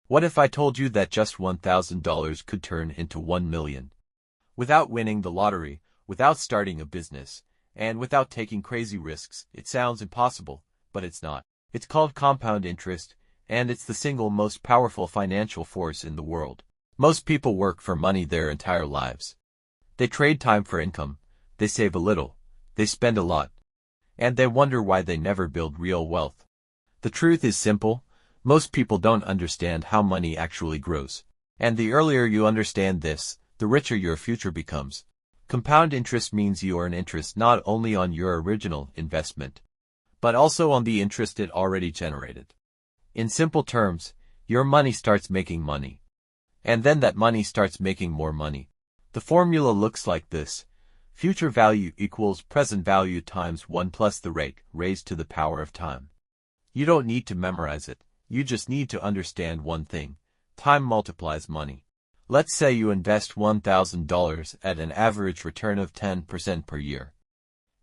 What if I told you that just $1,000 could turn into 1 million? Without winning the lottery, without starting a business, and without taking crazy risks. It sounds impossible, but it's not. It's called compound interest, and it's the single most powerful financial force in the world. Most people work for money their entire lives. They trade time for income, they save a little, they spend a lot, and they wonder why they never build real wealth. The truth is simple. Most people don't understand how money actually grows. And the earlier you understand this, the richer your future becomes. Compound interest means you earn interest not only on your original investment, but also on the interest it already generated. In simple terms, your money starts making money. And then that money starts making more money. The formula looks like this. Future value equals present value times 1 plus the rate raised to the power of time. You don't need to memorize it. You just need to understand one thing. Time multiplies money. Let's say you invest $1,000 at an average return of 10% per year.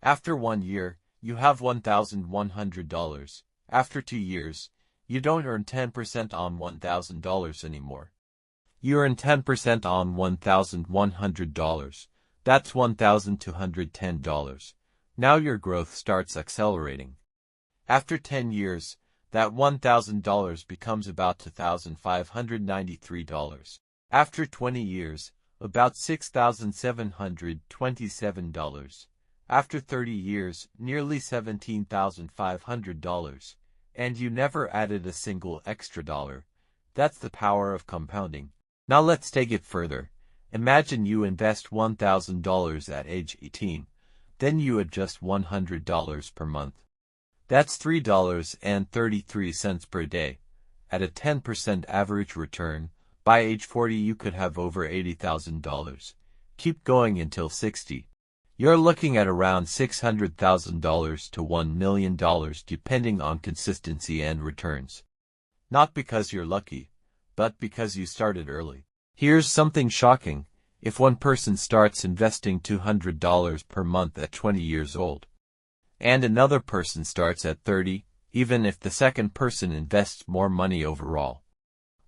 After 1 year, you have $1,100. After 2 years, you don't earn 10% on $1,000 anymore. You earn 10% on $1,100. That's $1,210. Now your growth starts accelerating. After 10 years, that $1,000 becomes about $2,593. After 20 years, about $6,727. After 30 years, nearly $17,500. And you never added a single extra dollar. That's the power of compounding. Now let's take it further. Imagine you invest $1,000 at age 18. Then you adjust $100 per month. That's $3.33 per day. At a 10% average return, by age 40 you could have over $80,000. Keep going until 60. You're looking at around $600,000 to $1 million depending on consistency and returns. Not because you're lucky, but because you started early. Here's something shocking. If one person starts investing $200 per month at 20 years old, and another person starts at 30, even if the second person invests more money overall,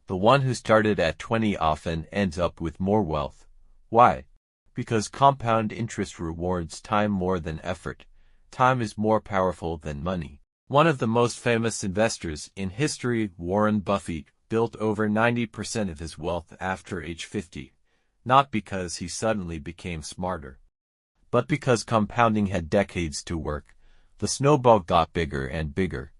the one who started at 20 often ends up with more wealth. Why? Because compound interest rewards time more than effort. Time is more powerful than money. One of the most famous investors in history, Warren Buffett, built over 90% of his wealth after age 50, not because he suddenly became smarter, but because compounding had decades to work. The snowball got bigger and bigger.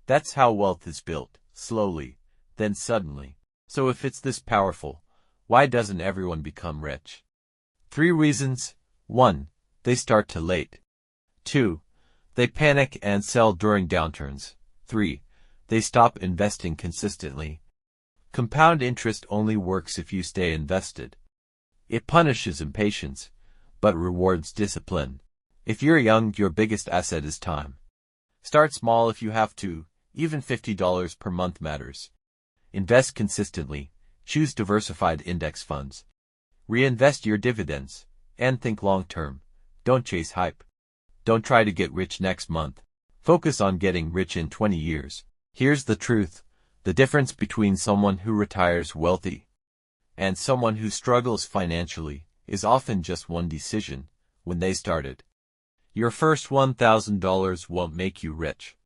That's how wealth is built, slowly, then suddenly. So if it's this powerful, why doesn't everyone become rich? 3 reasons. 1. They start too late. 2. They panic and sell during downturns. 3. They stop investing consistently. Compound interest only works if you stay invested. It punishes impatience, but rewards discipline. If you're young, your biggest asset is time. Start small if you have to. Even $50 per month matters. Invest consistently. Choose diversified index funds. Reinvest your dividends. And think long-term. Don't chase hype. Don't try to get rich next month. Focus on getting rich in 20 years. Here's the truth. The difference between someone who retires wealthy and someone who struggles financially is often just one decision: when they started. Your first $1,000 won't make you rich,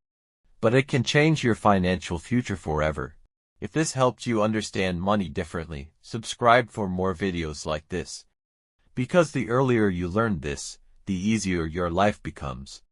but it can change your financial future forever. If this helped you understand money differently, subscribe for more videos like this. Because the earlier you learn this, the easier your life becomes.